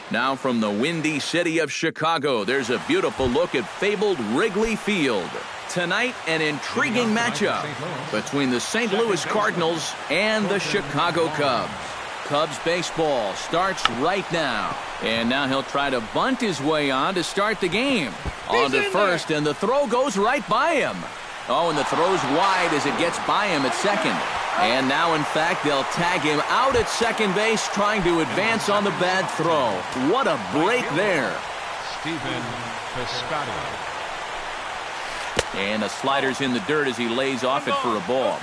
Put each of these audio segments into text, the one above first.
Now from the windy city of Chicago, there's a beautiful look at fabled Wrigley Field. Tonight, an intriguing matchup between the St. Louis Cardinals and the Chicago Cubs. Cubs baseball starts right now. And now he'll try to bunt his way on to start the game. On to first, and the throw goes right by him. Oh, and the throw's wide as it gets by him at second. And now, in fact, they'll tag him out at second base, trying to advance on the bad throw. What a break there. Stephen Piscotty. And the slider's in the dirt as he lays off it for a ball.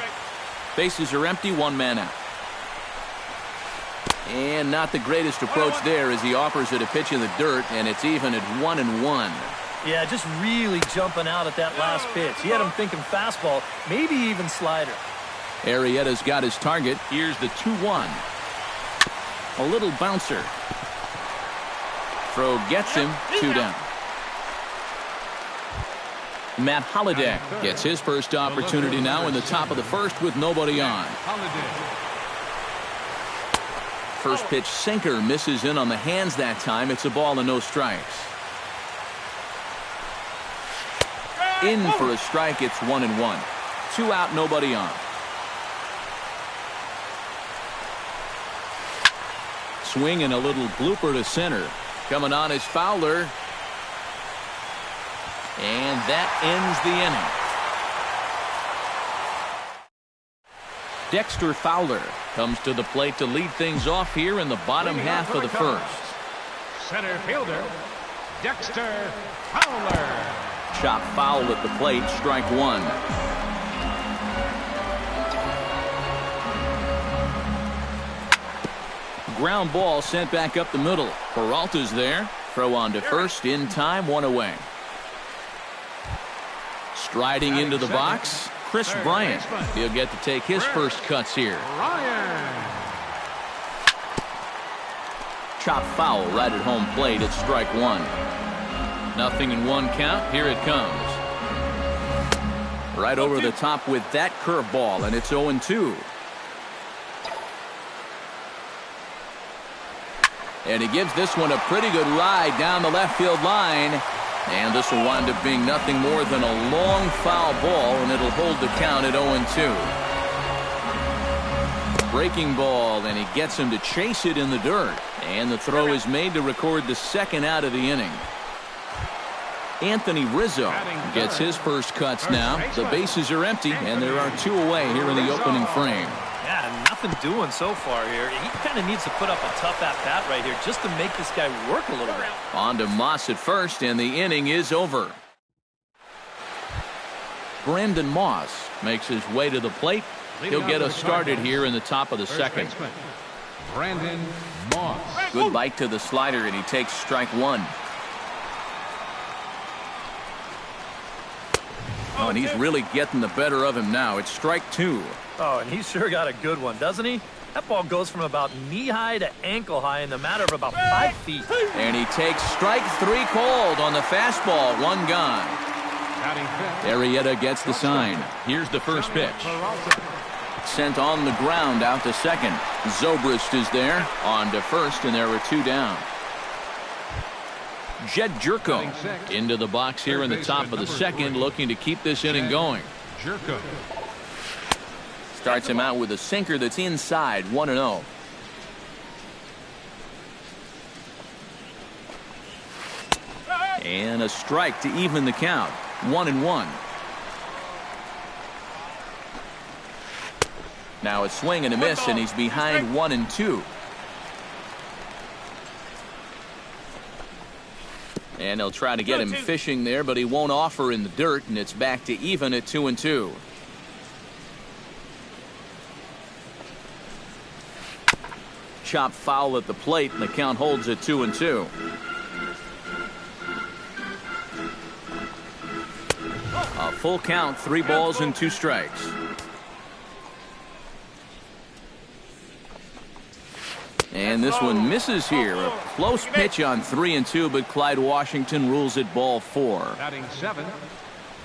Bases are empty, one man out. And not the greatest approach there as he offers it a pitch in the dirt, and it's even at 1-1. Yeah, just really jumping out at that last pitch. He had him thinking fastball, maybe even slider. Arrieta's got his target. Here's the 2-1. A little bouncer. Throw gets him, 2 down. Matt Holliday gets his first opportunity now in the top of the first with nobody on. First pitch sinker misses in on the hands that time. It's a ball and no strikes. In for a strike. It's 1-1. 2 out, nobody on. Swing and a little blooper to center. Coming on is Fowler. And that ends the inning. Dexter Fowler comes to the plate to lead things off here in the bottom half of the first. Center fielder, Dexter Fowler. Chop foul at the plate, strike 1. Ground ball sent back up the middle. Peralta's there. Throw on to first, in time, 1 away. Striding into the box, Chris Bryant. He'll get to take his first cuts here. Chop foul right at home plate. It's strike 1. 0-1 count. Here it comes. Right over the top with that curveball, and it's 0-2. And he gives this one a pretty good ride down the left field line. And this will wind up being nothing more than a long foul ball, and it'll hold the count at 0-2. Breaking ball, and he gets him to chase it in the dirt. And the throw is made to record the second out of the inning. Anthony Rizzo gets his first cuts now. The bases are empty, and there are 2 away here in the opening frame. Yeah, nothing doing so far here. He kind of needs to put up a tough at-bat right here just to make this guy work a little bit. On to Moss at first, and the inning is over. Brandon Moss makes his way to the plate. He'll get us started here in the top of the second. Brandon Moss. Good bite to the slider, and he takes strike 1. Oh, and he's really getting the better of him now. It's strike 2. Oh, and he's sure got a good one, doesn't he? That ball goes from about knee-high to ankle-high in the matter of about 5 feet. And he takes strike 3 called on the fastball. 1 gone. Arrieta gets the sign. Here's the first pitch. Sent on the ground out to second. Zobrist is there. On to first, and there were 2 down. Jed Jerko into the box here in the top of the second, looking to keep this inning going. Jerko starts him out with a sinker that's inside. 1-0. And a strike to even the count. 1-1. Now a swing and a miss, and he's behind 1-2. And they'll try to get him fishing there, but he won't offer in the dirt, and it's back to even at 2-2. Chop foul at the plate, and the count holds at 2-2. A full count, 3 balls and 2 strikes. And this one misses here. A close pitch on 3-2, but Clyde Washington rules it ball 4. Batting 7,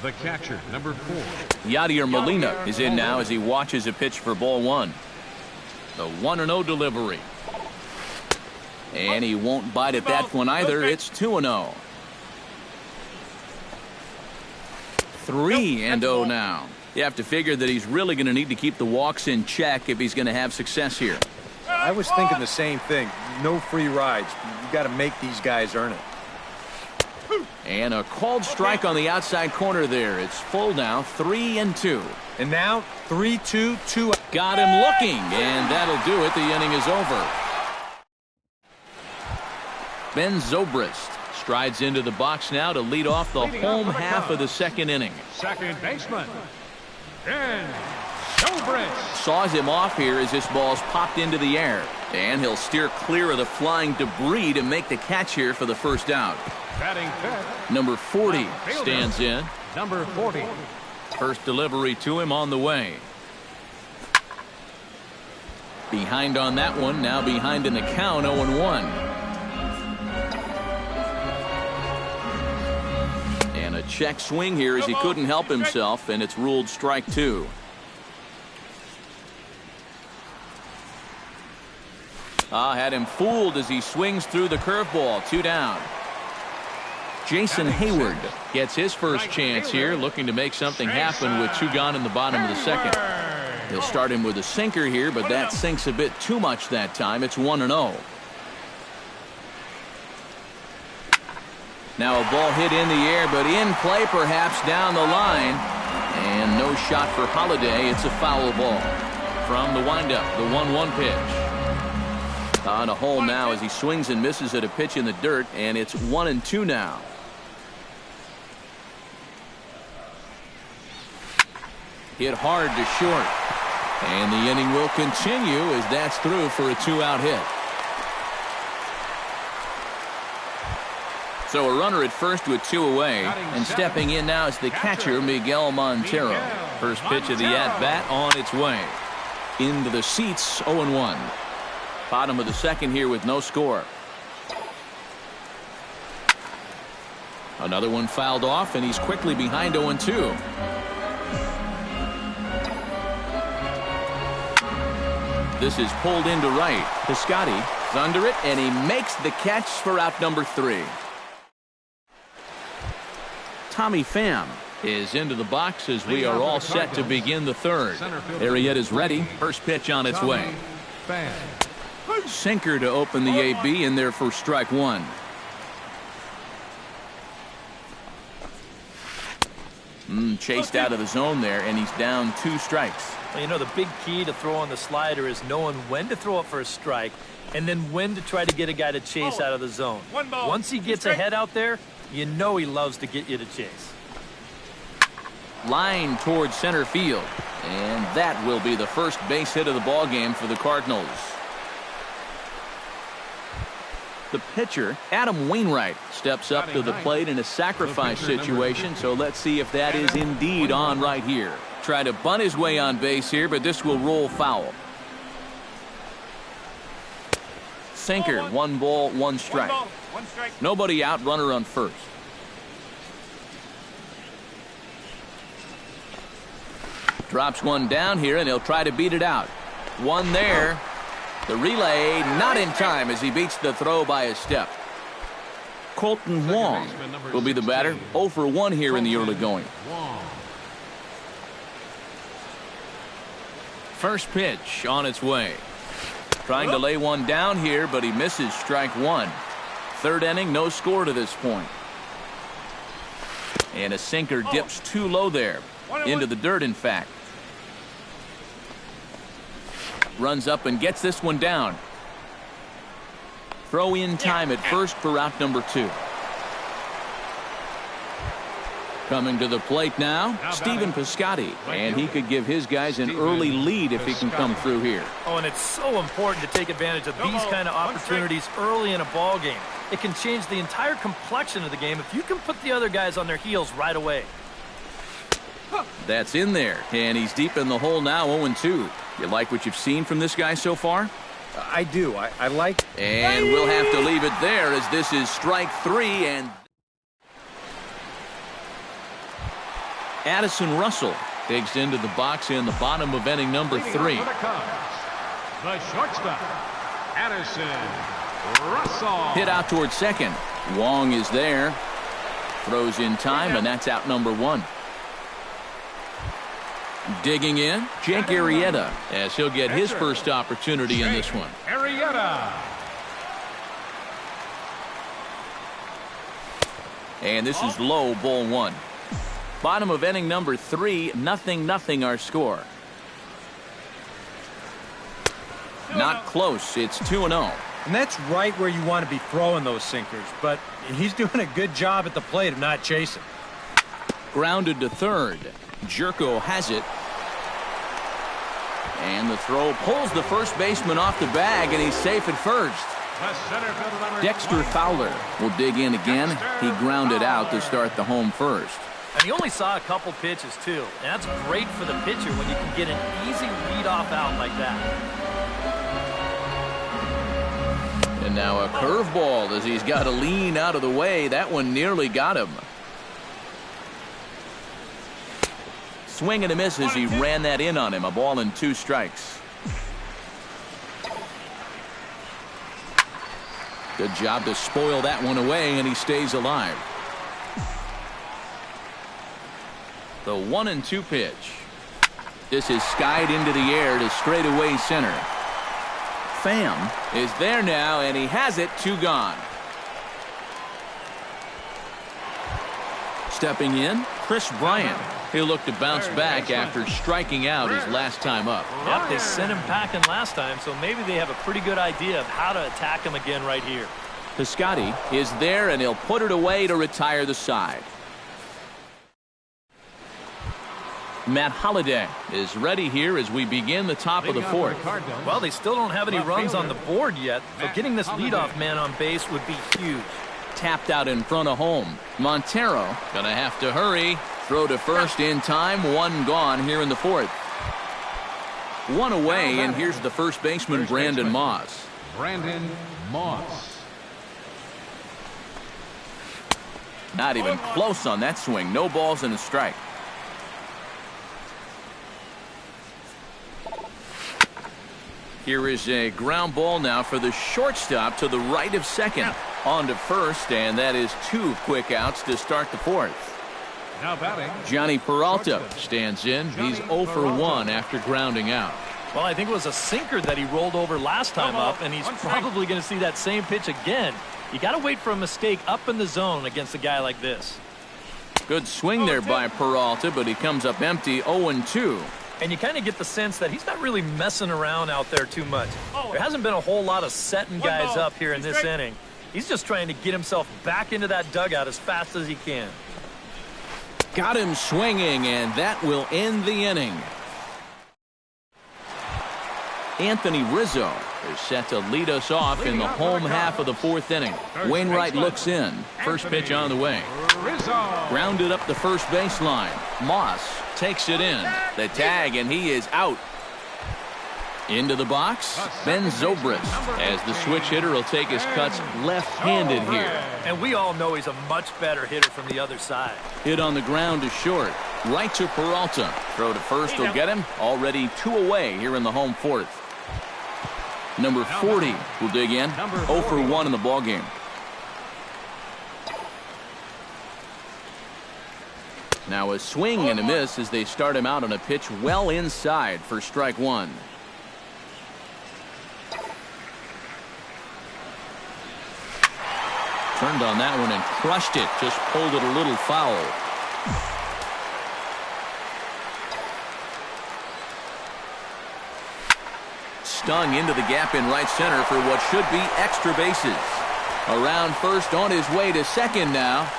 the catcher, number 4. Yadier Molina is in now as he watches a pitch for ball 1. The 1-0 delivery. And he won't bite at that one either. It's 2-0. 3-0 now. You have to figure that he's really going to need to keep the walks in check if he's going to have success here. I was thinking the same thing. No free rides. You got to make these guys earn it. And a called strike on the outside corner there. It's full now, 3-2. And now 3-2, 2. Got him looking, and that'll do it. The inning is over. Ben Zobrist strides into the box now to lead off the home half of the second inning. Second baseman, Ben Zobrist. Saws him off here as this ball's popped into the air. And he'll steer clear of the flying debris to make the catch here for the first out. Batting fifth, number 40 stands in. Number 40. First delivery to him on the way. Behind on that one, now behind in the count, 0-1. And a check swing here as he couldn't help himself, and it's ruled strike 2. Had him fooled as he swings through the curveball. 2 down. Jason Hayward gets his first chance here, looking to make something happen with 2 gone in the bottom of the second. He'll start him with a sinker here, but that sinks a bit too much that time. It's 1-0. Now a ball hit in the air, but in play perhaps down the line. And no shot for Holiday. It's a foul ball. From the windup, the 1-1 pitch. On a hole now as he swings and misses at a pitch in the dirt, and it's 1-2 now. Hit hard to short. And the inning will continue as that's through for a 2-out hit. So a runner at first with 2 away. And stepping in now is the catcher, Miguel Montero. First pitch of the at-bat on its way. Into the seats, 0-1. Bottom of the second here with no score. Another one fouled off, and he's quickly behind 0-2. This is pulled into right. Piscotty is under it, and he makes the catch for out number 3. Tommy Pham is into the box as we are all set to begin the third. Ariette is ready. First pitch on its way. Sinker to open the AB in there for strike 1. Chased out of the zone there, and he's down 2 strikes. Well, you know, the big key to throwing the slider is knowing when to throw it for a strike and then when to try to get a guy to chase out of the zone. Once he gets ahead out there, you know he loves to get you to chase. Line towards center field, and that will be the first base hit of the ball game for the Cardinals. The pitcher, Adam Wainwright, steps up to the plate in a sacrifice situation, so let's see if that is indeed on right here. Try to bunt his way on base here, but this will roll foul. Sinker, 1 ball, 1 strike. Nobody out, runner on first. Drops one down here, and he'll try to beat it out. One there. The relay not in time as he beats the throw by a step. Colton Wong will be the batter. 0 for 1 here in the early going. First pitch on its way. Trying to lay one down here, but he misses strike 1. Third inning, no score to this point. And a sinker dips too low there. Into the dirt, in fact. Runs up and gets this one down. Throw in time at first for out number 2. Coming to the plate now, Stephen Piscotty, and he could give his guys an early lead if he can come through here. Oh, and it's so important to take advantage of these kind of opportunities early in a ball game. It can change the entire complexion of the game if you can put the other guys on their heels right away. That's in there, and he's deep in the hole now, 0-2. You like what you've seen from this guy so far? I do. I like. And we'll have to leave it there as this is strike 3. And Addison Russell digs into the box in the bottom of inning number 3. The shortstop, Addison Russell. Hit out towards second. Wong is there. Throws in time, and that's out number one. Digging in, Jake Arrieta, as he'll get his first opportunity in this one. Arrieta. And this is low, ball one. Bottom of inning number 3, 0-0 our score. Not close. It's 2-0. And that's right where you want to be throwing those sinkers, but he's doing a good job at the plate of not chasing. Grounded to third. Jerko has it. And the throw pulls the first baseman off the bag, and he's safe at first. Dexter Fowler will dig in again. He grounded out to start the home first. And he only saw a couple pitches, too. And that's great for the pitcher when you can get an easy leadoff out like that. And now a curveball as he's got to lean out of the way. That one nearly got him. Swing and a miss as he ran that in on him. A ball and 2 strikes. Good job to spoil that one away, and he stays alive. The 1-2 pitch. This is skied into the air to straightaway center. Pham is there now, and he has it. 2 gone. Stepping in, Chris Bryant. He'll look to bounce back after striking out his last time up. Yep, they sent him packing last time, so maybe they have a pretty good idea of how to attack him again right here. Piscotty is there, and he'll put it away to retire the side. Matt Holliday is ready here as we begin the top of the 4th. Well, they still don't have any runs on the board yet, so getting this leadoff man on base would be huge. Tapped out in front of home. Montero gonna have to hurry. Throw to first in time. 1 gone here in the 4th. 1 away, and here's the first baseman, Brandon Moss. Brandon Moss. Not even close on that swing. No balls and a strike. Here is a ground ball now for the shortstop to the right of second. On to first, and that is 2 quick outs to start the 4th. Now batting, Johnny Peralta stands in. He's 0 for 1 after grounding out. Well, I think it was a sinker that he rolled over last time up, and he's probably going to see that same pitch again. You got to wait for a mistake up in the zone against a guy like this. Good swing there by Peralta, but he comes up empty. 0-2. And you kind of get the sense that he's not really messing around out there too much. There hasn't been a whole lot of setting guys up here in this inning. He's just trying to get himself back into that dugout as fast as he can. Got him swinging, and that will end the inning. Anthony Rizzo is set to lead us off in the home half of the 4th inning. Wainwright looks in. First pitch on the way. Grounded up the first baseline. Moss takes it in. The tag, and he is out. Into the box, Ben Zobrist, as the switch hitter will take his cuts left-handed here. And we all know he's a much better hitter from the other side. Hit on the ground is short. Right to Peralta. Throw to first will get him. Already 2 away here in the home 4th. Number 40 will dig in. 0 for 1 in the ballgame. Now a swing and a miss as they start him out on a pitch well inside for strike 1. Turned on that one and crushed it. Just pulled it a little foul. Stung into the gap in right center for what should be extra bases. Around first, on his way to second now.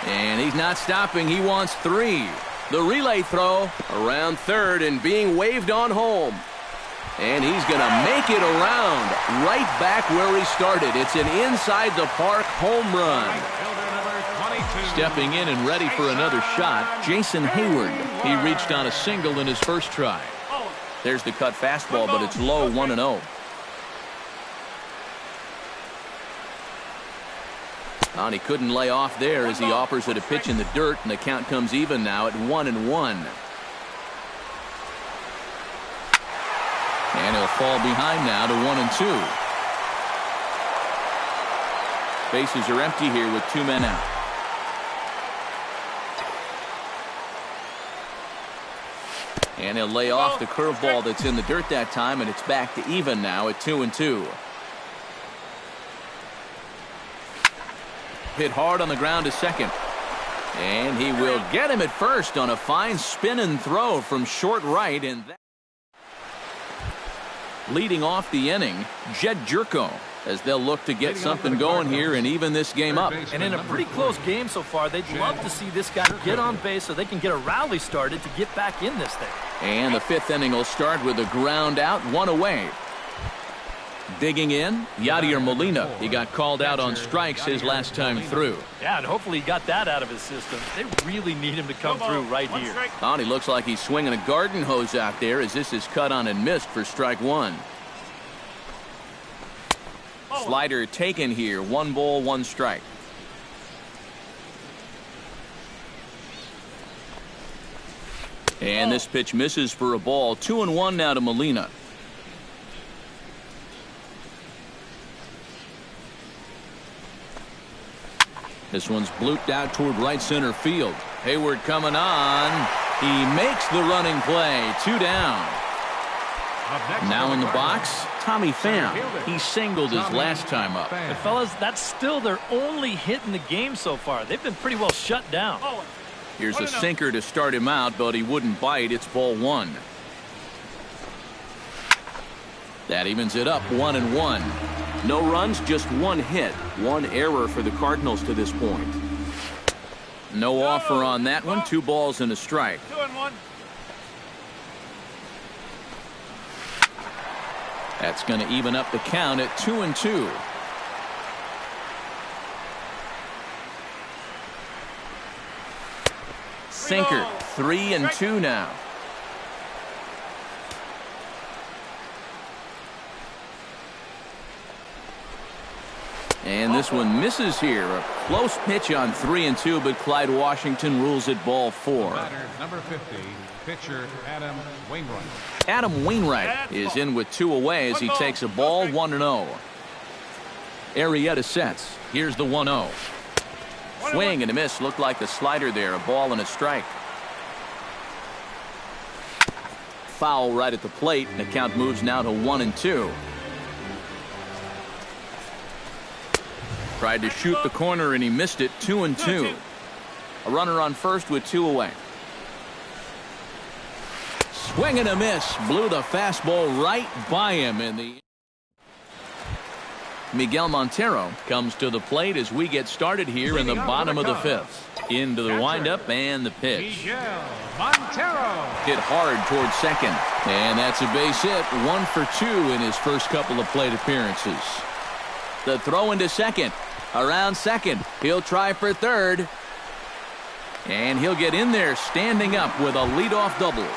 And he's not stopping. He wants 3. The relay throw around third and being waved on home. And he's going to make it around right back where he started. It's an inside the park home run. Stepping in and ready for another shot, Jason Hayward. He reached on a single in his first try. There's the cut fastball, but it's low, 1-0. And he couldn't lay off there as he offers it a pitch in the dirt, and the count comes even now at 1-1. And he'll fall behind now to 1-2. Bases are empty here with 2 men out. And he'll lay off the curveball that's in the dirt that time, and it's back to even now at 2-2. Hit hard on the ground to second. And he will get him at first on a fine spin and throw from short right. And that leading off the inning, Jed Jerko, as they'll look to get something going here and even this game up. And in a pretty close game so far, they'd love to see this guy get on base so they can get a rally started to get back in this thing. And the 5th inning will start with a ground out, 1 away. Digging in, Yadier Molina. He got called out on strikes his last time through. Yeah, and hopefully he got that out of his system. They really need him to come through right here. Oh, he looks like he's swinging a garden hose out there as this is cut on and missed for strike 1. Slider taken here, 1 ball, 1 strike. And this pitch misses for a ball. 2-1 now to Molina. This one's blooped out toward right center field. Hayward coming on. He makes the running play. 2 down. Now in the box, Tommy Pham. He singled his last time up. But fellas, that's still their only hit in the game so far. They've been pretty well shut down. Here's a sinker to start him out, but he wouldn't bite. It's ball 1. That evens it up, 1-1. No runs, just 1 hit. 1 error for the Cardinals to this point. No offer on that one. 2 balls and a strike. 2-1. That's going to even up the count at 2-2. Sinker, 3-2 now. And this one misses here. A close pitch on 3-2, but Clyde Washington rules it ball 4. Number 50, pitcher Adam Wainwright. Adam Wainwright is in with 2 away as he takes a ball, 1-0. Arrieta sets. Here's the 1-0. Swing and a miss. Looked like the slider there. A ball and a strike. Foul right at the plate, and the count moves now to 1-2. Tried to shoot the corner and he missed it. 2-2. A runner on first with 2 away. Swing and a miss. Blew the fastball right by him in the. Miguel Montero comes to the plate as we get started here in the bottom of the 5th. Into the windup and the pitch. Miguel Montero. Hit hard towards second. And that's a base hit. 1 for 2 in his first couple of plate appearances. The throw into second. Around second. He'll try for third. And he'll get in there standing up with a leadoff double.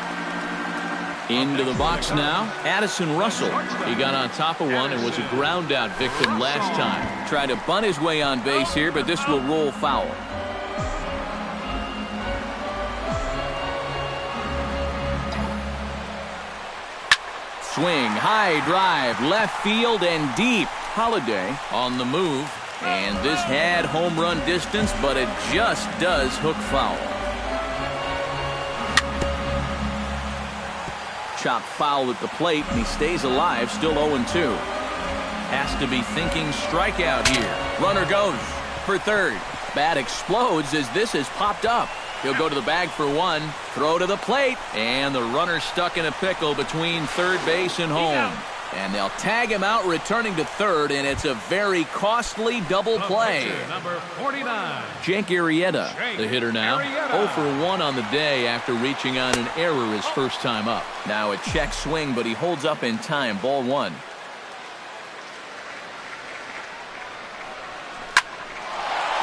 Into the box now, Addison Russell. He got on top of one and was a ground out victim last time. Tried to bunt his way on base here, but this will roll foul. Swing, high drive, left field and deep. Holiday on the move. And this had home run distance, but it just does hook foul. Chopped foul at the plate, and he stays alive, still 0-2. Has to be thinking strikeout here. Runner goes for third. Bat explodes as this has popped up. He'll go to the bag for 1. Throw to the plate, and the runner stuck in a pickle between third base and home. And they'll tag him out returning to third, and it's a very costly double play. Number 49. Jake Arrieta, the hitter now. 0 for 1 on the day after reaching on an error his first time up. Now a check swing, but he holds up in time. Ball 1.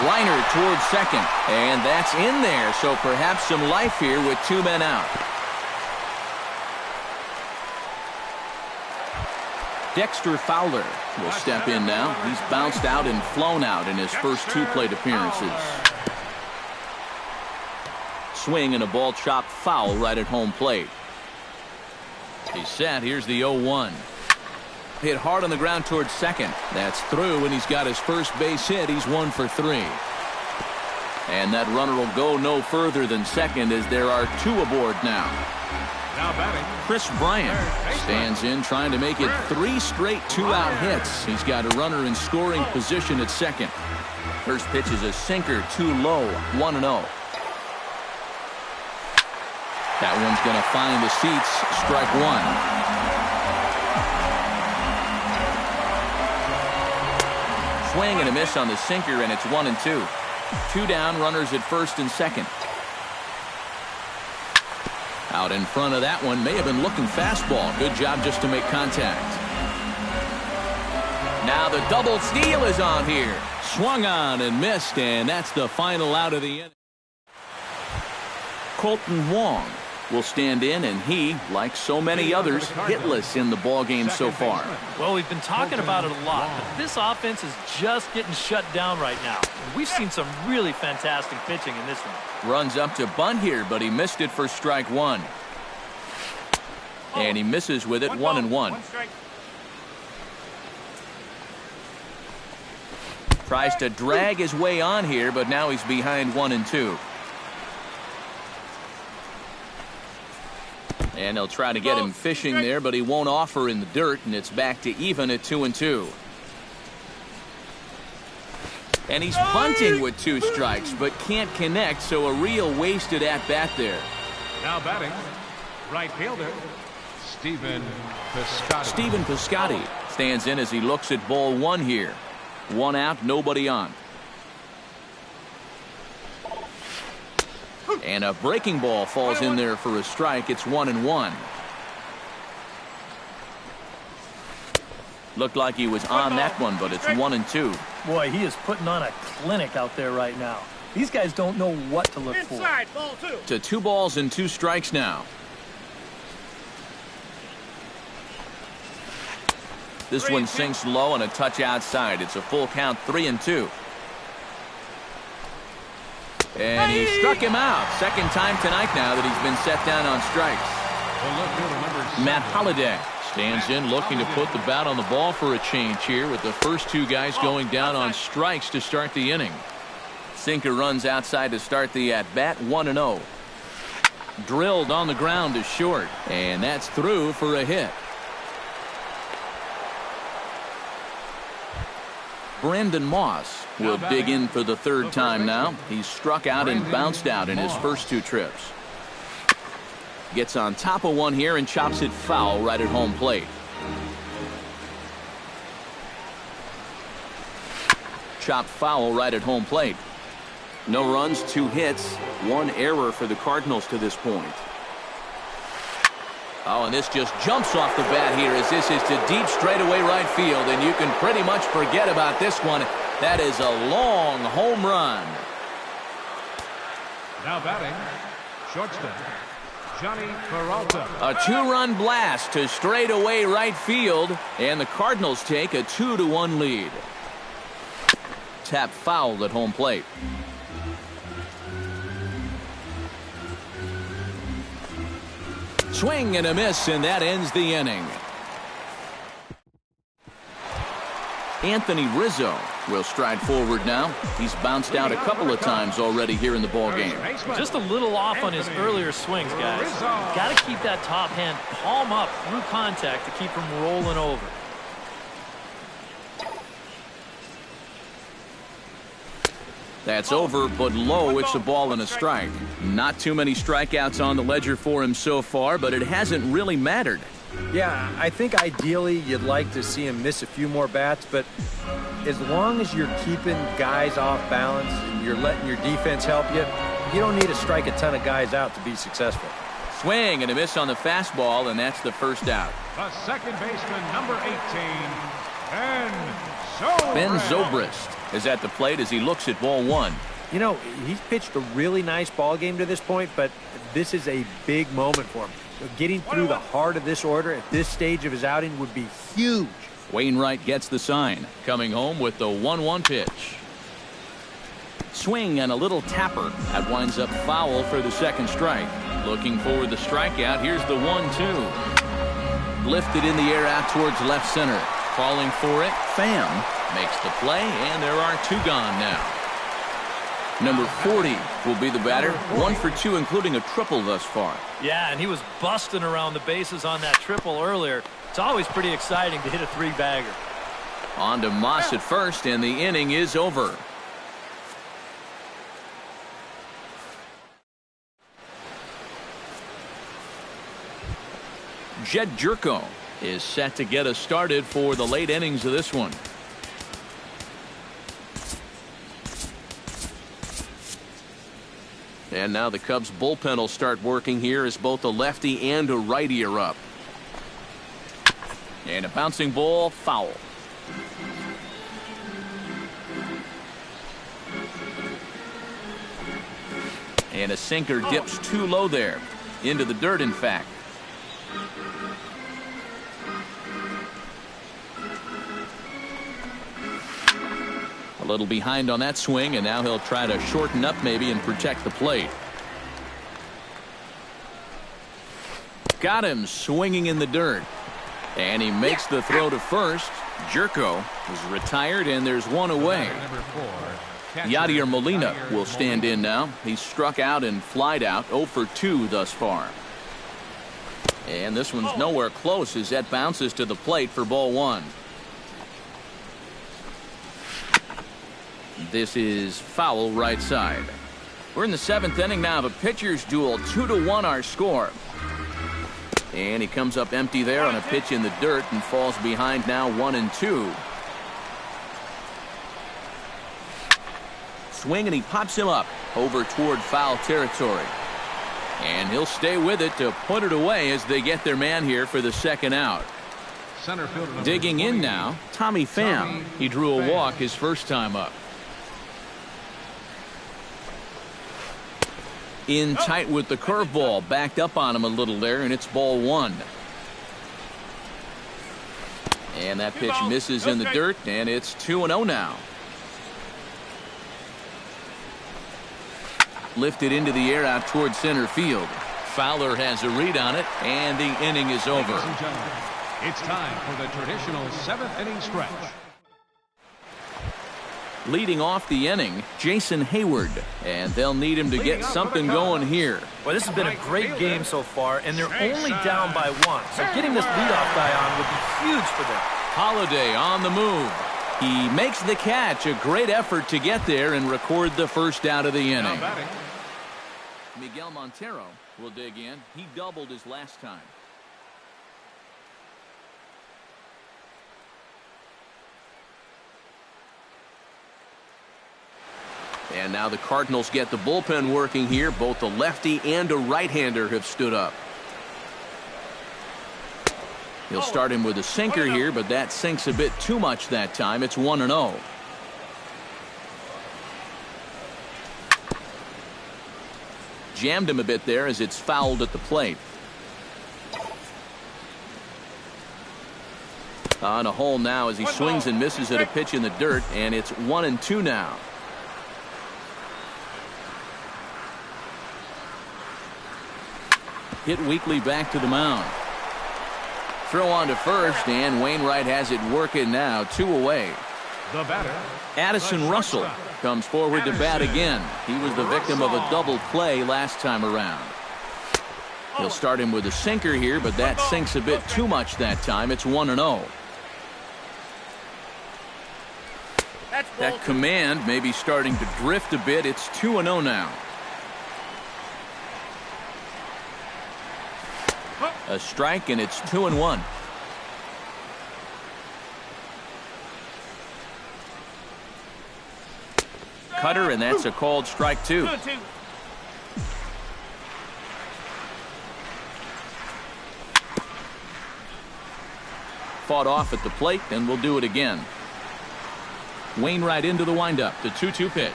Liner towards second, and that's in there, so perhaps some life here with 2 men out. Dexter Fowler will step in now. He's bounced out and flown out in his first 2 plate appearances. Swing and a ball chopped foul right at home plate. He's set. Here's the 0-1. Hit hard on the ground towards second. That's through, and he's got his first base hit. He's 1 for 3. And that runner will go no further than second as there are 2 aboard now. Now batting, Chris Bryant stands in trying to make it 3 straight 2-out hits. He's got a runner in scoring position at second. First pitch is a sinker, too low, 1-0. That one's going to find the seats, strike 1. Swing and a miss on the sinker, and it's 1-2. 2 down, runners at first and second. Out in front of that one, may have been looking fastball. Good job just to make contact. Now the double steal is on here. Swung on and missed, and that's the final out of the inning. Colton Wong will stand in, and he, like so many others, hitless in the ballgame so far. Well, we've been talking about it a lot, but this offense is just getting shut down right now. We've seen some really fantastic pitching in this one. Runs up to bunt here, but he missed it for strike 1. And he misses with it, 1-1. Tries to drag his way on here, but now he's behind 1-2. And they'll try to get him fishing there, but he won't offer in the dirt, and it's back to even at 2-2. And he's bunting with 2 strikes, but can't connect, so a real wasted at-bat there. now batting, right fielder, Stephen Piscotty. Stephen Piscotty stands in as he looks at ball 1 here. 1 out, nobody on. And a breaking ball falls in there for a strike. It's 1-1. Looked like he was on that one, but it's 1-2. Boy, he is putting on a clinic out there right now. These guys don't know what to look for. Ball 2. To 2 balls and 2 strikes now. This one sinks low and a touch outside. It's a full count, 3-2. And he struck him out. Second time tonight now that he's been set down on strikes. Matt Holliday stands in looking to put the bat on the ball for a change here with the first 2 guys going down on strikes to start the inning. Sinker runs outside to start the at-bat, 1-0. Drilled on the ground to short, and that's through for a hit. Brandon Moss will dig in for the 3rd time now. He's struck out and bounced out in his first 2 trips. Gets on top of one here and chops it foul right at home plate. Chopped foul right at home plate. No runs, 2 hits, 1 error for the Cardinals to this point. Oh, and this just jumps off the bat here as this is to deep straightaway right field, and you can pretty much forget about this one. That is a long home run. Now batting, shortstop, Johnny Peralta. A 2-run blast to straightaway right field, and the Cardinals take a 2-1 lead. Tap foul at home plate. Swing and a miss, and that ends the inning. Anthony Rizzo will stride forward now. He's bounced out a couple of times already here in the ballgame. Just a little off on his earlier swings, guys. Got to keep that top hand palm up through contact to keep him rolling over. That's over, but low. It's a ball and a strike. Not too many strikeouts on the ledger for him so far, but it hasn't really mattered. Yeah, I think ideally you'd like to see him miss a few more bats, but as long as you're keeping guys off balance and you're letting your defense help you, you don't need to strike a ton of guys out to be successful. Swing and a miss on the fastball, and that's the first out. The second baseman, number 18, Ben Zobrist is at the plate as he looks at ball 1. You know, he's pitched a really nice ball game to this point, but this is a big moment for him. Getting through the heart of this order at this stage of his outing would be huge. Wainwright gets the sign, coming home with the 1-1 pitch. Swing and a little tapper. That winds up foul for the second strike. Looking for the strikeout. Here's the 1-2. Lifted in the air out towards left center. Falling for it, Pham makes the play, and there are 2 gone now. Number 40 will be the batter. 1 for 2, including a triple thus far. Yeah, and he was busting around the bases on that triple earlier. It's always pretty exciting to hit a 3-bagger. On to Moss at first, and the inning is over. Jed Jerko is set to get us started for the late innings of this one. And now the Cubs bullpen will start working here as both a lefty and a righty are up. And a bouncing ball, foul. And a sinker dips too low there. Into the dirt, in fact. A little behind on that swing, and now he'll try to shorten up maybe and protect the plate. Got him swinging in the dirt. And he makes the throw to first. Jerko is retired, and there's 1 away. Yadier Molina will stand in now. He's struck out and flied out. 0 for 2 thus far. And this one's nowhere close as that bounces to the plate for ball 1. This is foul right side. We're in the 7th inning now of a pitcher's duel. 2-1 our score. And he comes up empty there on a pitch in the dirt and falls behind now 1-2. Swing, and he pops him up over toward foul territory. And he'll stay with it to put it away as they get their man here for the 2nd out. Digging in now, Tommy Pham. He drew a walk his first time up. In tight with the curveball, backed up on him a little there, and it's ball 1. And that pitch misses in the dirt, and it's 2-0 now. Lifted into the air out towards center field. Fowler has a read on it, and the inning is over. It's time for the traditional 7th inning stretch. Leading off the inning, Jason Hayward, and they'll need him to get something going here. Well, this has been a great game so far, and they're only down by 1. So getting this leadoff guy on would be huge for them. Holiday on the move. He makes the catch. A great effort to get there and record the first out of the inning. Miguel Montero will dig in. He doubled his last time. And now the Cardinals get the bullpen working here. Both a lefty and a right-hander have stood up. He'll start him with a sinker here, but that sinks a bit too much that time. It's 1-0. Jammed him a bit there as it's fouled at the plate. On a hole now as he swings and misses at a pitch in the dirt, and it's 1-2 now. Hit weakly back to the mound. Throw on to first, and Wainwright has it working now. 2 away. The batter, Addison Russell comes forward to bat again. He was the victim of a double play last time around. He'll start him with a sinker here, but that sinks a bit too much that time. It's 1-0. That command may be starting to drift a bit. It's 2-0 now. A strike, and it's 2-1. Cutter, and that's a called strike 2. Fought off at the plate, and we'll do it again. Wainwright into the windup. The 2-2 pitch.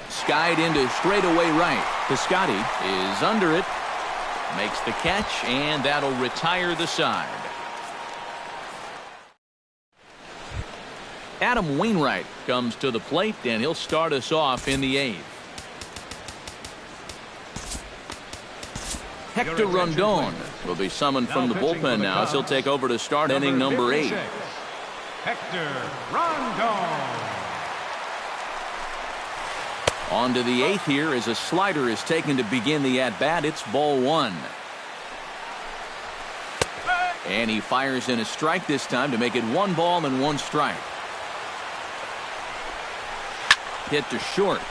Skied into straightaway right. Piscotty is under it. Makes the catch, and that'll retire the side. Adam Wainwright comes to the plate, and he'll start us off in the 8th. Hector Rondon will be summoned from the bullpen now as he'll take over to start inning number 8. Hector Rondon. On to the 8th here as a slider is taken to begin the at-bat. It's ball 1. And he fires in a strike this time to make it 1 ball and 1 strike. Hit to short.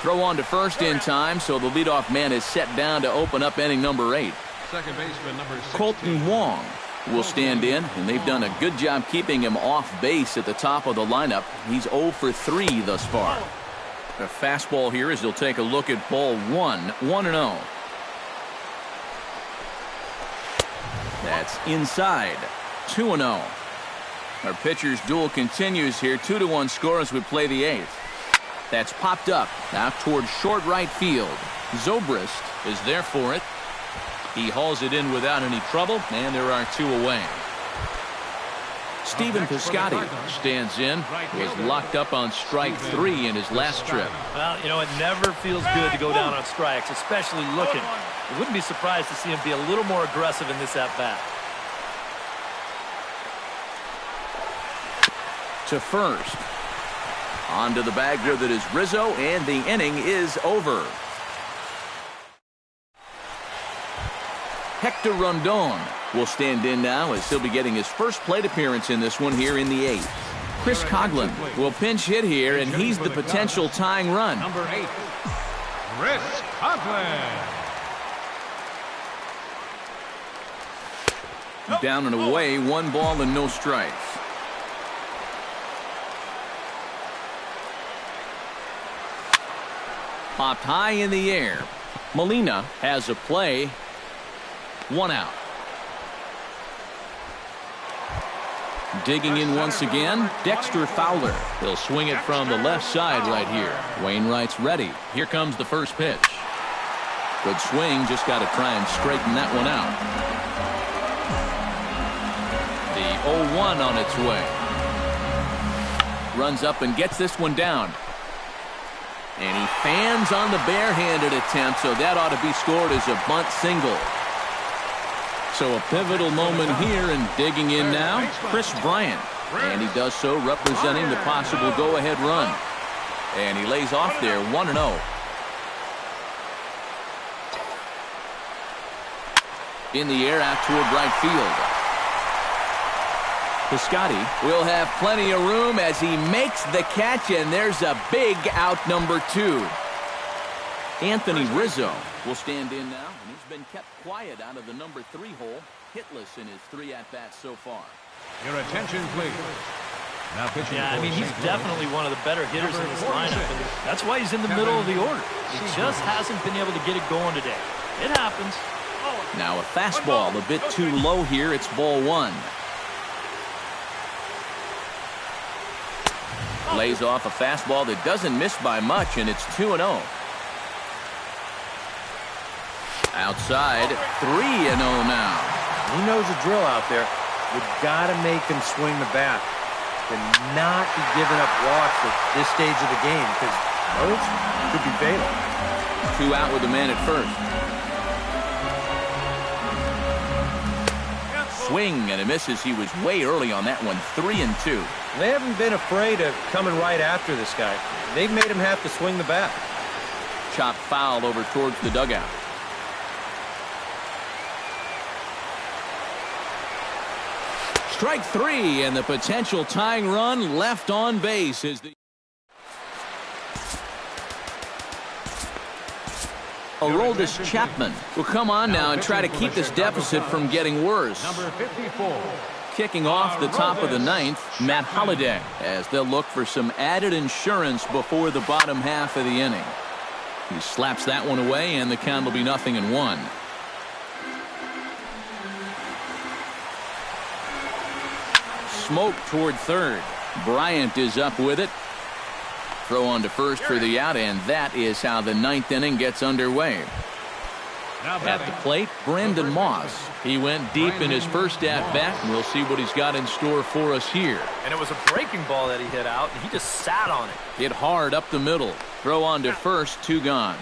Throw on to first in time, so the leadoff man is set down to open up inning number 8. Second baseman number 16. Colton Wong will stand in, and they've done a good job keeping him off base at the top of the lineup. He's 0 for 3 thus far. A fastball here as they'll take a look at ball 1, 1-0. That's inside, 2-0. Our pitcher's duel continues here, 2-1 score as we play the 8th. That's popped up, now towards short right field. Zobrist is there for it. He hauls it in without any trouble, and there are 2 away. Stephen Piscotty stands in. He was locked up on strike 3 in his last trip. Well, you know, it never feels good to go down on strikes, especially looking. You wouldn't be surprised to see him be a little more aggressive in this at-bat. To first. Onto the bag with it is Rizzo, and the inning is over. Hector Rondon will stand in now as he'll be getting his first plate appearance in this one here in the 8th. Chris Coughlin will pinch hit here, and he's the potential tying run. Number 8, Chris Coughlin. Down and away, 1 ball and no strikes. Popped high in the air. Molina has a play. 1 out. Digging in once again, Dexter Fowler. He'll swing it from the left side right here. Wainwright's ready. Here comes the first pitch. Good swing, just got to try and straighten that one out. The 0-1 on its way. Runs up and gets this one down. And he fans on the barehanded attempt, so that ought to be scored as a bunt single. So a pivotal moment here, and digging in now, Chris Bryant. And he does so representing the possible go-ahead run. And he lays off there, 1-0. In the air out toward right field. Piscotty will have plenty of room as he makes the catch, and there's a big out number 2. Anthony Rizzo will stand in now, and he's been kept quiet out of the number 3 hole, hitless in his 3 at-bats so far. Your attention, please. Now pitching. Yeah, I mean, he's definitely one of the better hitters in this lineup, and that's why he's in the middle of the order. He just hasn't been able to get it going today. It happens. Now a fastball a bit too low here. It's ball 1. Lays off a fastball that doesn't miss by much, and it's 2-0. Outside, 3-0 now. He knows the drill out there. You've got to make him swing the bat. And not be giving up walks at this stage of the game, because those could be fatal. 2 out with the man at first. Swing and a misses. He was way early on that one. 3-2. They haven't been afraid of coming right after this guy. They've made him have to swing the bat. Chopped foul over towards the dugout. Strike 3, and the potential tying run left on base is the Aroldis Chapman will come on now and try to keep this deficit from getting worse. Number 54. Kicking off the top of the 9th, Matt Holliday, as they'll look for some added insurance before the bottom half of the inning. He slaps that one away, and the count will be 0-1. Smoke toward third. Bryant is up with it. Throw on to first for the out, and that is how the 9th inning gets underway. At the plate, Brandon Moss. He went deep in his first at-bat, and we'll see what he's got in store for us here. And it was a breaking ball that he hit out, and he just sat on it. Hit hard up the middle. Throw on to first, 2 gone.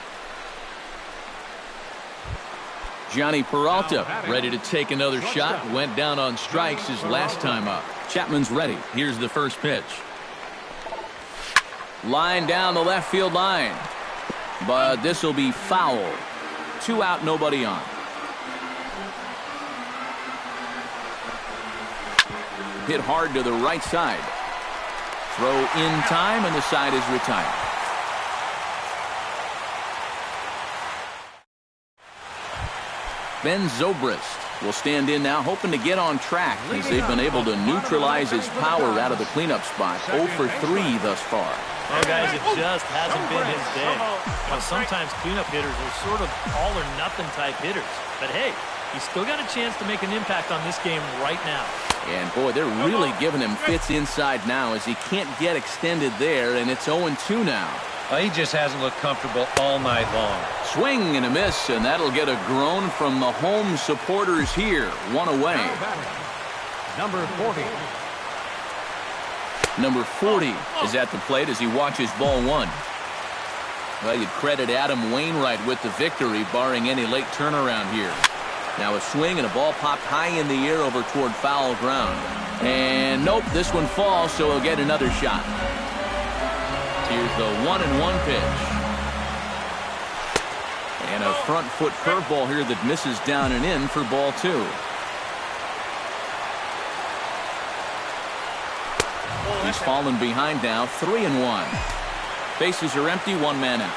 Johnny Peralta ready to take another shot. Went down on strikes his last time up. Chapman's ready. Here's the first pitch. Line down the left field line. But this will be foul. 2 out, nobody on. Hit hard to the right side. Throw in time, and the side is retired. Ben Zobrist will stand in now, hoping to get on track as they've been able to neutralize his power out of the cleanup spot. 0 for 3 thus far. Well, guys, it just hasn't been his day. Now, sometimes cleanup hitters are sort of all-or-nothing type hitters. But, hey, he's still got a chance to make an impact on this game right now. And, boy, they're really giving him fits inside now as he can't get extended there, and it's 0-2 now. He just hasn't looked comfortable all night long. Swing and a miss, and that'll get a groan from the home supporters here. 1 away. Number 40. Number 40 is at the plate as he watches ball 1. Well, you'd credit Adam Wainwright with the victory, barring any late turnaround here. Now a swing and a ball popped high in the air over toward foul ground. And nope, this one falls, so he'll get another shot. Here's the 1-1 pitch. And a front foot curveball here that misses down and in for ball 2. He's fallen behind now, 3-1. Bases are empty, 1 man out.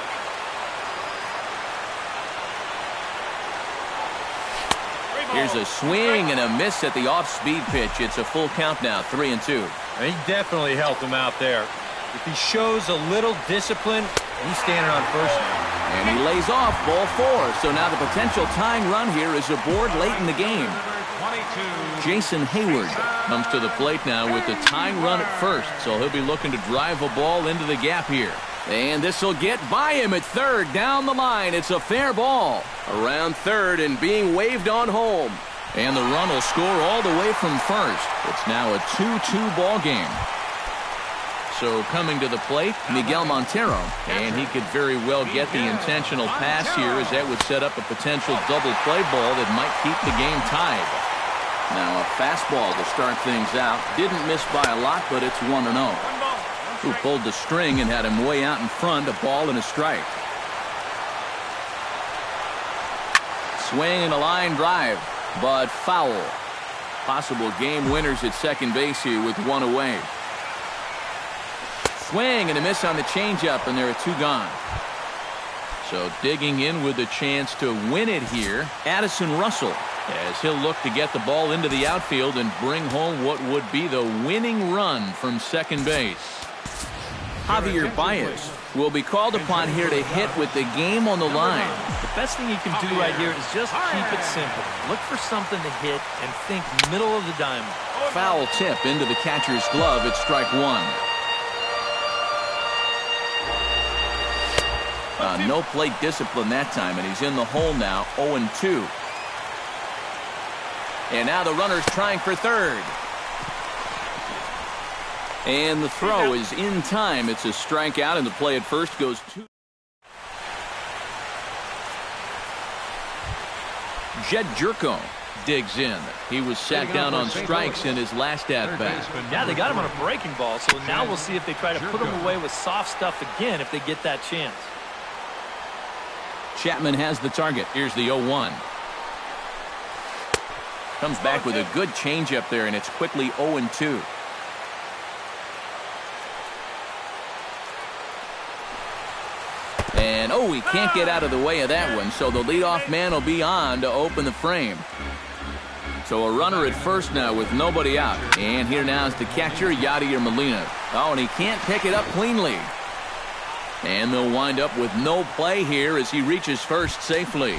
Here's a swing and a miss at the off-speed pitch. It's a full count now, 3-2. He definitely helped him out there. If he shows a little discipline, he's standing on first now. And he lays off ball 4. So now the potential tying run here is aboard late in the game. Jason Hayward comes to the plate now with the tying run at first. So he'll be looking to drive a ball into the gap here. And this will get by him at third down the line. It's a fair ball. Around third and being waved on home. And the run will score all the way from first. It's now a 2-2 ball game. So coming to the plate, Miguel Montero. And he could very well get the intentional pass here as that would set up a potential double play ball that might keep the game tied. Now a fastball to start things out. Didn't miss by a lot, but it's 1-0. Who pulled the string and had him way out in front, a ball and a strike. Swing and a line drive, but foul. Possible game winners at second base here with 1 away. Swing and a miss on the changeup, and there are 2 gone. So digging in with a chance to win it here, Addison Russell, as he'll look to get the ball into the outfield and bring home what would be the winning run from second base. Javier Baez will be called upon here to hit with the game on the line. The best thing you can do right here is just keep it simple. Look for something to hit and think middle of the diamond. Foul tip into the catcher's glove at strike 1. No plate discipline that time, and he's in the hole now, 0-2. And now the runner's trying for third. And the throw is in time. It's a strikeout, and the play at first goes 2. Jed Jerko digs in. He was sat down on strikes in his last at-bat. Yeah, they got him on a breaking ball, so now we'll see if they try to put him away with soft stuff again if they get that chance. Chapman has the target. Here's the 0-1. Comes back with a good changeup there, and it's quickly 0-2. And, oh, he can't get out of the way of that one, so the leadoff man will be on to open the frame. So a runner at first now with nobody out. And here now is the catcher, Yadier Molina. Oh, and he can't pick it up cleanly. And they'll wind up with no play here as he reaches first safely.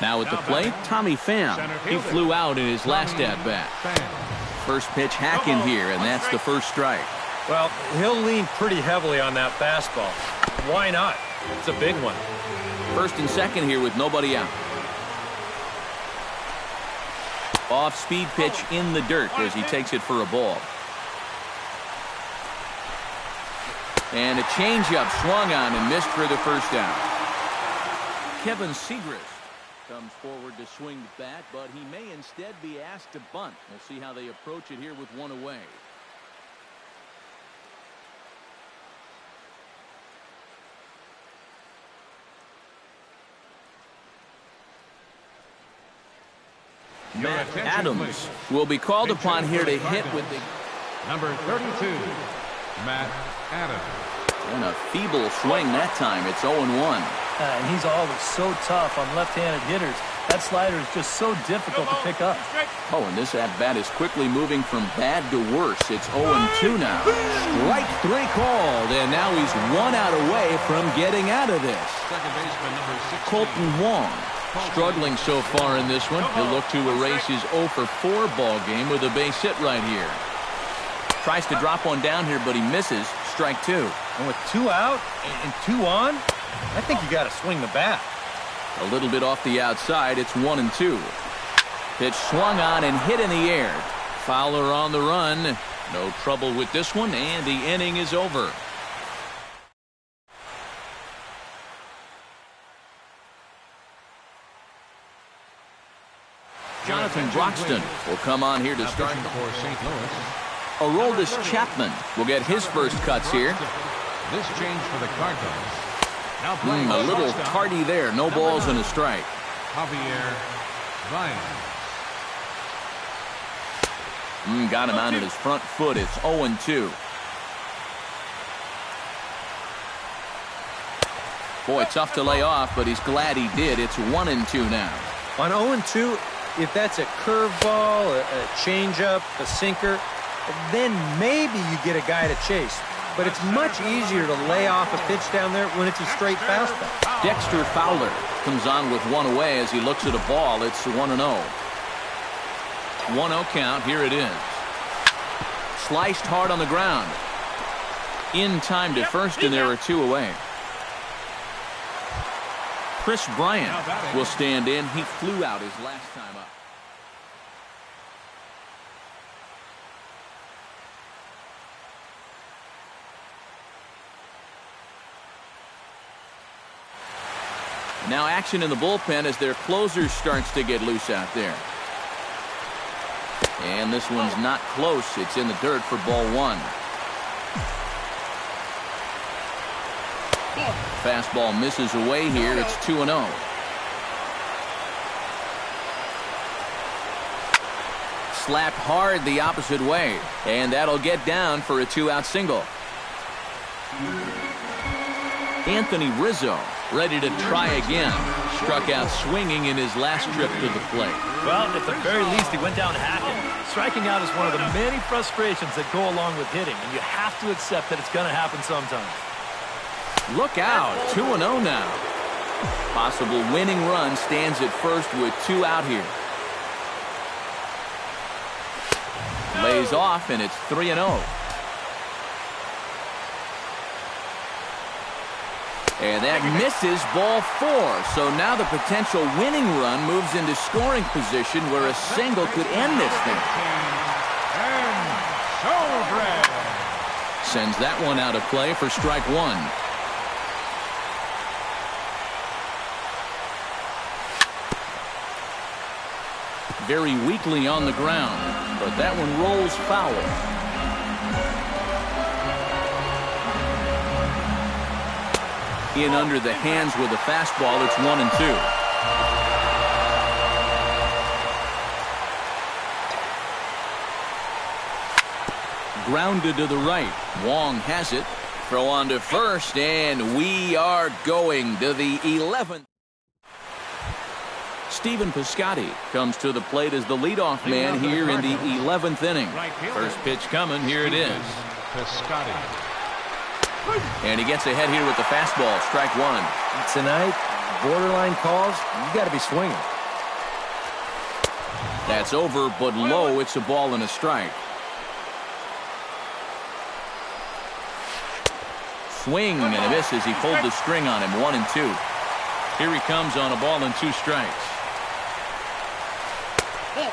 Now at the plate, Tommy Pham. He flew out in his last at-bat. First pitch hacking here, and that's the first strike. Well, he'll lean pretty heavily on that fastball. Why not? It's a big one. First and second here with nobody out. Off-speed pitch in the dirt as he takes it for a ball. And a changeup swung on and missed for the first down. Kevin Segrist Comes forward to swing the bat, but he may instead be asked to bunt. We'll see how they approach it here with one away. Matt Adams will be called upon here to hit with the number 32, Matt Adams. And a feeble swing that time. It's 0-1. And he's always so tough on left-handed hitters. That slider is just so difficult to pick up. Oh, and this at-bat is quickly moving from bad to worse. It's 0-2 now. Strike 3 called, and now he's 1 out away from getting out of this. Second baseman, number 16. Colton Wong struggling so far in this one. He'll look to erase his 0-for-4 ball game with a base hit right here. Tries to drop one down here, but he misses. Strike 2. And with 2 out and 2 on, I think you got to swing the bat. A little bit off the outside. It's 1-2. Pitch swung on and hit in the air. Fowler on the run. No trouble with this one, and the inning is over. Jonathan Broxton will come on here to start. For St. Louis. Aroldis Chapman will get his first cuts here. This change for the Cardinals. Now A little tardy there. No balls and a strike. Javier Baez. Got him out at his front foot. It's 0-2. Boy, tough to lay off, but he's glad he did. It's 1-2 now. On 0-2, if that's a curveball, a changeup, a sinker, then maybe you get a guy to chase. But it's much easier to lay off a pitch down there when it's a straight fastball. Dexter Fowler comes on with 1 away as he looks at a ball. It's 1-0. 1-0 count. Here it is. Sliced hard on the ground. In time to first, and there are 2 away. Chris Bryant will stand in. He flew out his last time up. Now action in the bullpen as their closer starts to get loose out there. And this one's not close. It's in the dirt for ball 1. Fastball misses away here. It's 2-0. Slapped hard the opposite way. And that'll get down for a 2-out single. Anthony Rizzo ready to try again. Struck out swinging in his last trip to the plate. Well, at the very least, he went down hacking. Striking out is one of the many frustrations that go along with hitting, and you have to accept that it's going to happen sometimes. Look out, 2-0 now. Possible winning run stands at first with 2 out here. Lays off, and it's 3-0. And that misses ball 4. So now the potential winning run moves into scoring position where a single could end this thing. Sends that one out of play for strike 1. Very weakly on the ground, but that one rolls foul. In under the hands with a fastball. It's 1-2. Grounded to the right. Wong has it. Throw on to first, and we are going to the 11th. Stephen Piscotty comes to the plate as the leadoff man here in the 11th inning. First pitch coming. Here it is. Piscotty. And he gets ahead here with the fastball. Strike 1. Tonight, borderline calls, you got to be swinging. That's over, but low. It's a ball and a strike. Swing and a miss as he pulled the string on him. 1-2. Here he comes on a ball and 2 strikes.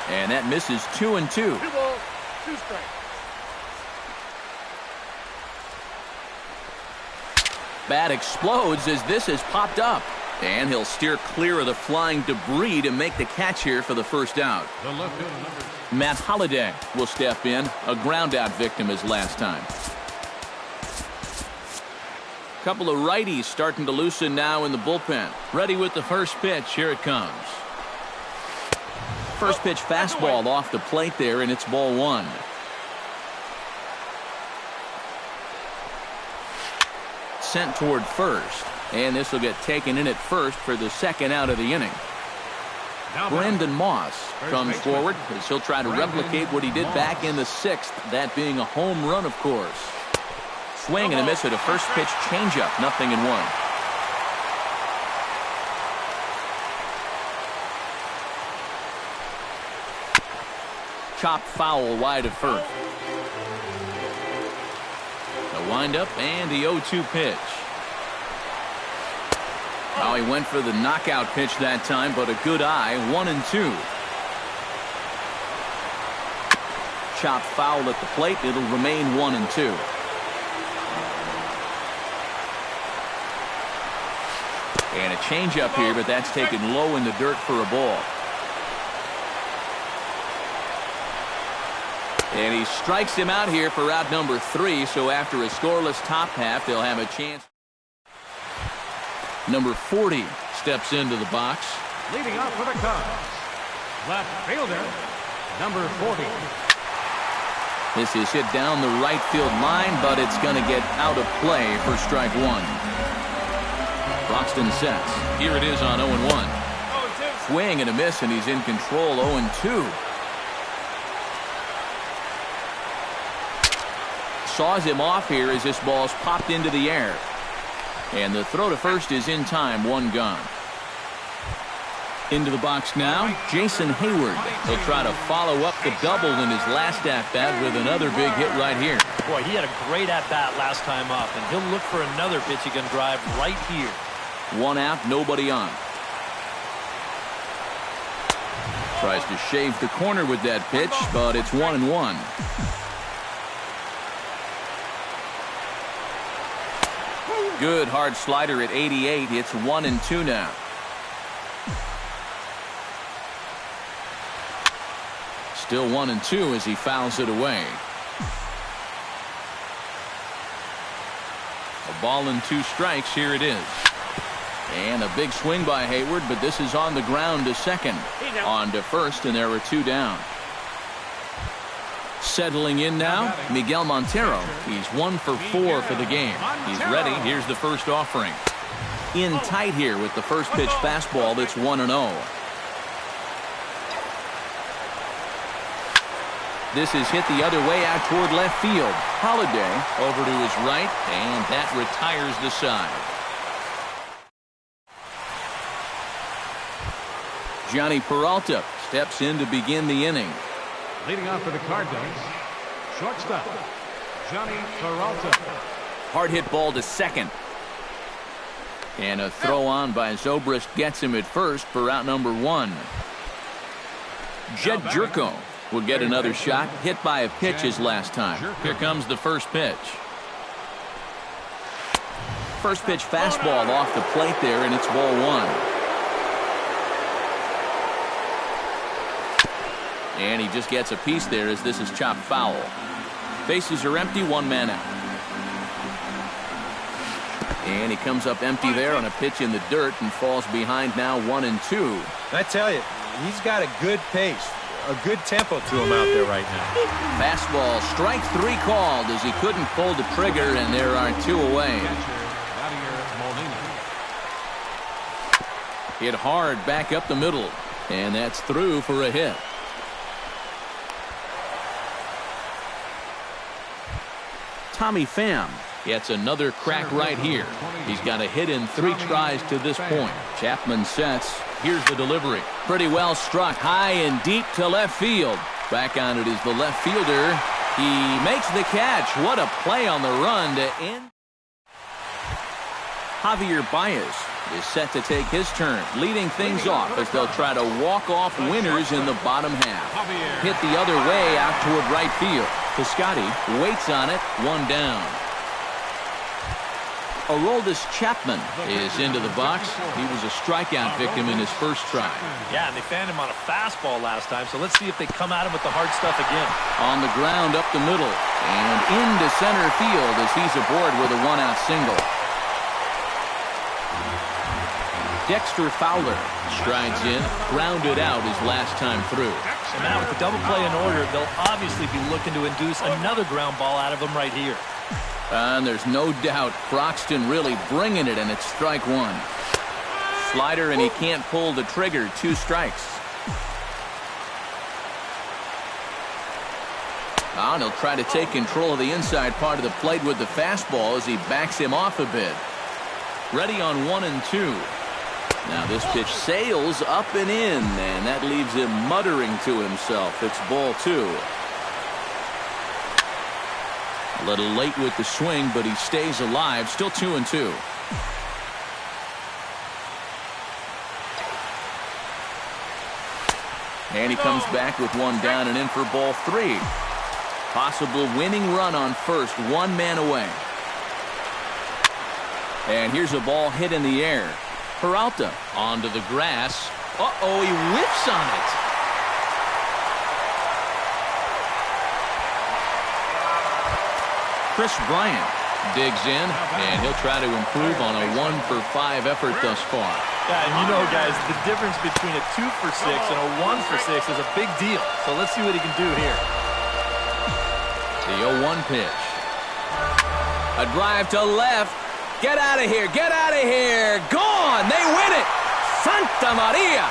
And that misses 2-2. 2 balls, 2 strikes. Bat explodes as this has popped up. And he'll steer clear of the flying debris to make the catch here for the first out. The left fielder, Matt Holliday will step in. A ground out victim as last time. Couple of righties starting to loosen now in the bullpen. Ready with the first pitch. Here it comes. First pitch fastball off the plate there, and it's ball one. Sent toward first, and this will get taken in at first for the second out of the inning. Brandon Moss comes forward as he'll try to replicate what he did back in the sixth, that being a home run, of course. Swing and a miss at a first pitch changeup, 0-1. Chopped foul wide of first. The windup and the 0-2 pitch. Oh, he went for the knockout pitch that time, but a good eye. 1-2. Chopped foul at the plate. It'll remain 1-2. And a changeup here, but that's taken low in the dirt for a ball. And he strikes him out here for out number 3, so after a scoreless top half, they'll have a chance. Number 40 steps into the box. leading off for the Cubs, left fielder, number 40. This is hit down the right field line, but it's going to get out of play for strike one. Broxton sets. Here it is on 0-1. Swing and a miss, and he's in control. 0-2. Saws him off here as this ball's popped into the air. And the throw to first is in time. One gone. Into the box now, Jason Hayward. He'll try to follow up the double in his last at-bat with another big hit right here. Boy, he had a great at-bat last time up, and he'll look for another pitch he can drive right here. One out, nobody on. Tries to shave the corner with that pitch, but it's 1-1. Good hard slider at 88. It's 1-2 now. Still 1-2 as he fouls it away. A ball and 2 strikes. Here it is. And a big swing by Hayward, but this is on the ground to second. On to first, and there are 2 down. Settling in now, Miguel Montero. He's 1 for 4 for the game. He's ready. Here's the first offering. In tight here with the first pitch fastball. That's 1-0. This is hit the other way out toward left field. Holliday over to his right, and that retires the side. Johnny Peralta steps in to begin the inning. Leading off for the Cardinals, shortstop, Johnny Peralta. Hard hit ball to second. And a throw on by Zobrist gets him at first for out number 1. Jed Jerko will get another shot, hit by a pitch his last time. Here comes the first pitch. First pitch fastball off the plate there, and it's ball 1. And he just gets a piece there as this is chopped foul. Bases are empty, 1 man out. And he comes up empty there on a pitch in the dirt and falls behind now 1-2. I tell you, he's got a good pace, a good tempo to him out there right now. Fastball, strike 3 called as he couldn't pull the trigger, and there are 2 away. Hit hard back up the middle, and that's through for a hit. Tommy Pham gets another crack right here. He's got a hit in 3 tries to this point. Chapman sets. Here's the delivery. Pretty well struck high and deep to left field. Back on it is the left fielder. He makes the catch. What a play on the run to end. Javier Baez is set to take his turn, leading things off as they'll try to walk off winners in the bottom half. Hit the other way out toward right field. Piscotty waits on it, 1 down. Aroldis Chapman is into the box. He was a strikeout victim in his first try. Yeah, and they fanned him on a fastball last time, so let's see if they come at him with the hard stuff again. On the ground up the middle and into center field as he's aboard with a one-out single. Dexter Fowler strides in, grounded out his last time through. And now with the double play in order, they'll obviously be looking to induce another ground ball out of him right here. And there's no doubt Croxton really bringing it, and it's strike one. Slider, and he can't pull the trigger. 2 strikes. And he'll try to take control of the inside part of the plate with the fastball as he backs him off a bit. Ready on 1-2. Now this pitch sails up and in, and that leaves him muttering to himself. It's ball 2. A little late with the swing, but he stays alive. Still 2-2. And he comes back with one down and in for ball 3. Possible winning run on first, 1 man away. And here's a ball hit in the air. Peralta onto the grass. Uh-oh, he whiffs on it. Chris Bryant digs in, and he'll try to improve on a 1-for-5 effort thus far. Yeah, and you know, guys, the difference between a 2-for-6 and a 1-for-6 is a big deal. So let's see what he can do here. The 0-1 pitch. A drive to left. Get out of here. Get out of here. Gone. They win it. Santa Maria.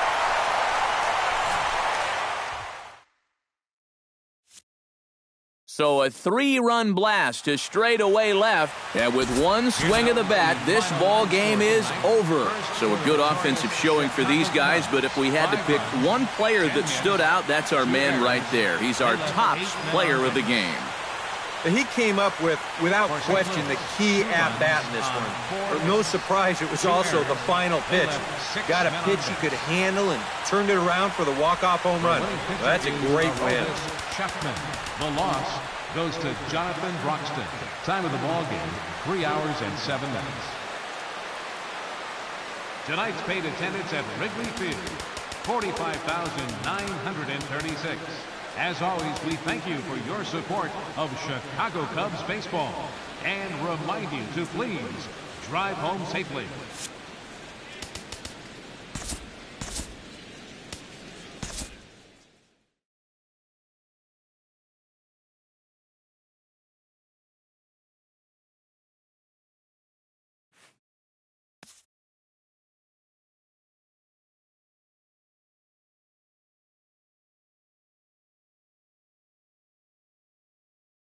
So a 3-run blast to straightaway left. And with one swing of the bat, this ball game is over. So a good offensive showing for these guys. But if we had to pick one player that stood out, that's our man right there. He's our top player of the game. He came up with, without question, the key at-bat in this one. No surprise, it was also the final pitch. Got a pitch he could handle and turned it around for the walk-off home run. Well, that's a great win. Chapman. The loss goes to Jonathan Broxton. Time of the ball game, 3 hours and 7 minutes. Tonight's paid attendance at Wrigley Field, 45,936. As always, we thank you for your support of Chicago Cubs baseball and remind you to please drive home safely.